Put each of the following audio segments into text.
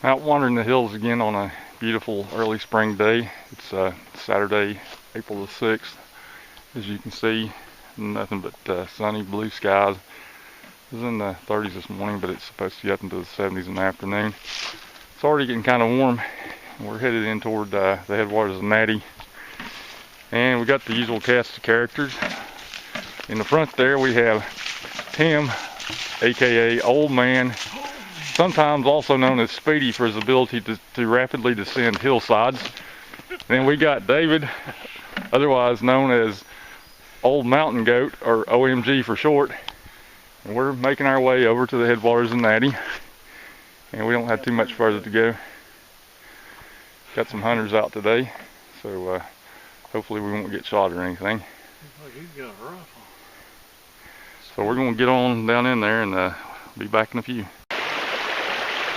Out wandering the hills again on a beautiful early spring day. It's Saturday, April the 6th. As you can see, nothing but sunny blue skies. It was in the 30s this morning, but it's supposed to get up into the 70s in the afternoon. It's already getting kind of warm. We're headed in toward the headwaters of Natty. And we got the usual cast of characters. In the front there we have Tim, aka Old Man, sometimes also known as Speedy for his ability to rapidly descend hillsides. Then we got David, otherwise known as Old Mountain Goat, or OMG for short. And we're making our way over to the headwaters of Natty. And we don't have too much further to go. Got some hunters out today, so hopefully we won't get shot or anything. So we're going to get on down in there and be back in a few.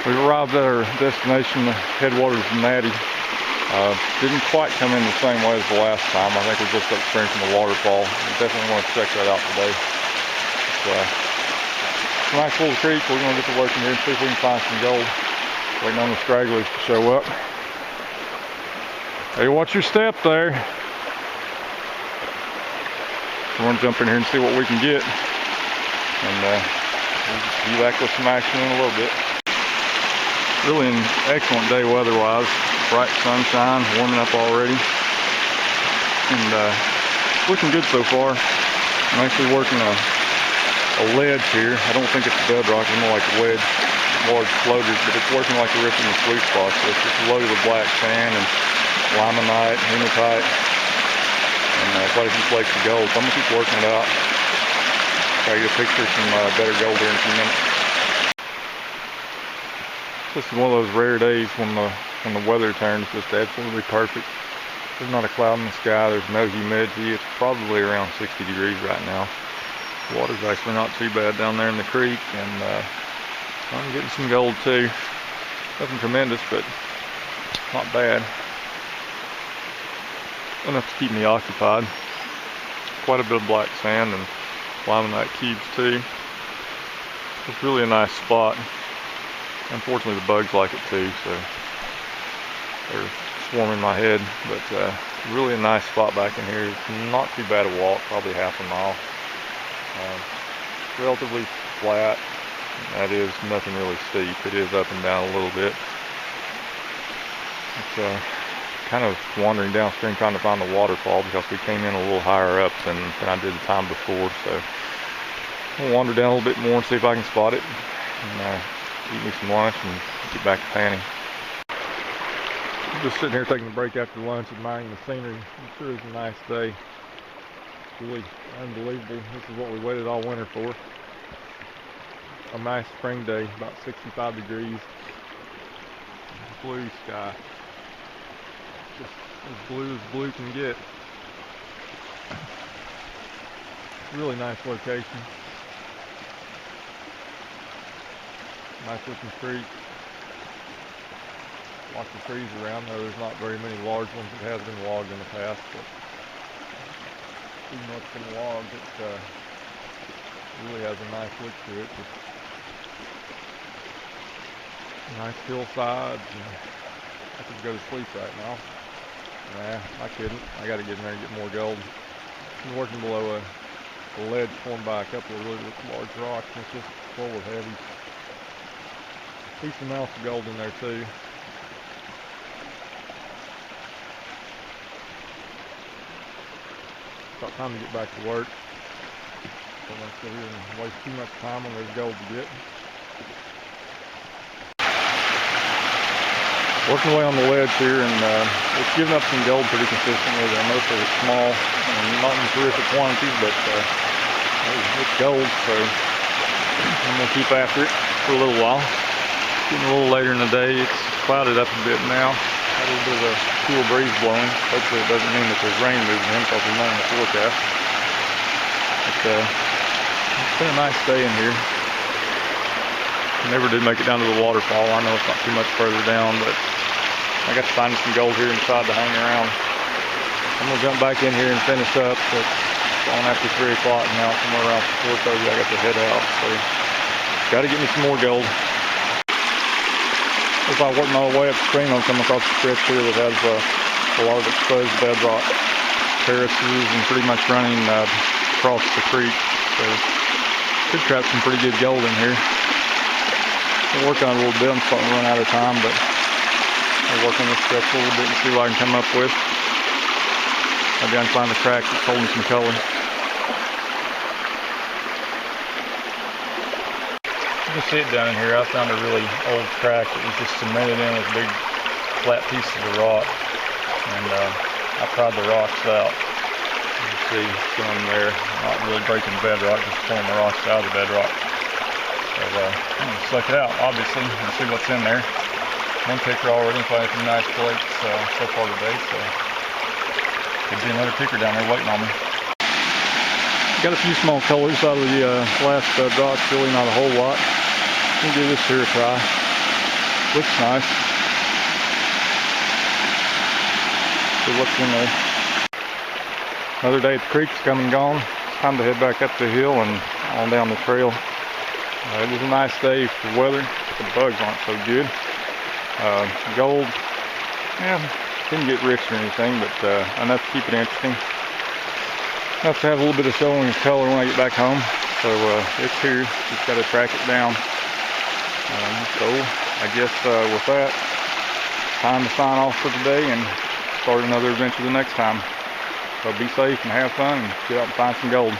We've arrived at our destination, the headwaters of Natty. Didn't quite come in the same way as the last time. I think we're just upstream from the waterfall. We definitely want to check that out today. It's a nice little creek. We're going to get to work in here and see if we can find some gold. Waiting on the stragglers to show up. Hey, watch your step there. We're going to jump in here and see what we can get. And we'll be back with some action in a little bit. Really an excellent day weather-wise. Bright sunshine, warming up already. And looking good so far. I'm actually working a ledge here. I don't think it's a bedrock, it's more like a wedge. Large floaters, but it's working like a rip in the sweet spot. So it's just loaded with black sand and Limonite, Hematite, and quite a few flakes of gold. So I'm going to keep working it out. Try to get a picture of some better gold here in a few minutes. This is one of those rare days when the weather turns just absolutely perfect. There's not a cloud in the sky, there's no humidity. It's probably around 60 degrees right now. The water's actually not too bad down there in the creek, and I'm getting some gold too. Nothing tremendous, but not bad. Enough to keep me occupied. Quite a bit of black sand and limonite cubes too. It's really a nice spot. Unfortunately the bugs like it too, so they're swarming my head, but really a nice spot back in here. It's not too bad a walk, probably half a mile. Relatively flat, that is nothing really steep. It is up and down a little bit. It's kind of wandering downstream trying to find the waterfall because we came in a little higher up than I did the time before, so I'll wander down a little bit more and see if I can spot it and eat me some lunch and get back to panning. I'm just sitting here taking a break after lunch, admiring the scenery. It sure is a nice day. It's really unbelievable. This is what we waited all winter for. A nice spring day, about 65 degrees. Blue sky. Just as blue can get. Really nice location. Nice looking creek. Lots of trees around, though there's not very many large ones. It has been logged in the past, but even though it's been logged, it really has a nice look to it. Just nice hillsides, and I could go to sleep right now. Nah, I couldn't. I got to get in there and get more gold. I'm working below a ledge formed by a couple of really large rocks, and it's just full of heavies. Decent amounts of gold in there too. About time to get back to work. Don't want to sit here and waste too much time when there's gold to get. Working away on the ledge here, and it's giving up some gold pretty consistently. They're mostly small, and not in terrific quantities, but it's gold, so I'm going to keep after it for a little while. Getting a little later in the day, it's clouded up a bit now. Had a little bit of a cool breeze blowing. Hopefully it doesn't mean that there's rain moving in because we're not in the forecast. But it's been a nice day in here. Never did make it down to the waterfall. I know it's not too much further down, but I got to find some gold here and decide to hang around. I'm going to jump back in here and finish up. It's on after 3 o'clock now, somewhere around 4:30 I got to head out. So got to get me some more gold. As I work my way upstream, I'm coming across a stretch here that has a lot of exposed bedrock terraces and pretty much running across the creek. So could trap some pretty good gold in here. Been working on it a little bit. I'm starting to run out of time, but I'll work on this stretch a little bit and see what I can come up with. Maybe I can find a crack that's holding some color. You can see it down in here. I found a really old crack that was just cemented in with big flat pieces of rock, and I pried the rocks out. You can see some there, not really breaking bedrock, just pulling the rocks out of the bedrock. So I'm gonna suck it out, obviously, and see what's in there. One kicker already, finding some nice flakes so far today, so could be another kicker down there waiting on me. Got a few small colors out of the last bedrock, really not a whole lot. We'll give this here a try. Looks nice. See what's in there. Another day at the creek's come and gone. It's time to head back up the hill and on down the trail. It was a nice day for weather. The bugs aren't so good. Gold, yeah, didn't get rich or anything, but enough to keep it interesting. Enough to have a little bit of showing of color when I get back home. So it's here. Just got to track it down. So I guess with that, time to sign off for today and start another adventure the next time. So be safe and have fun and get out and find some gold.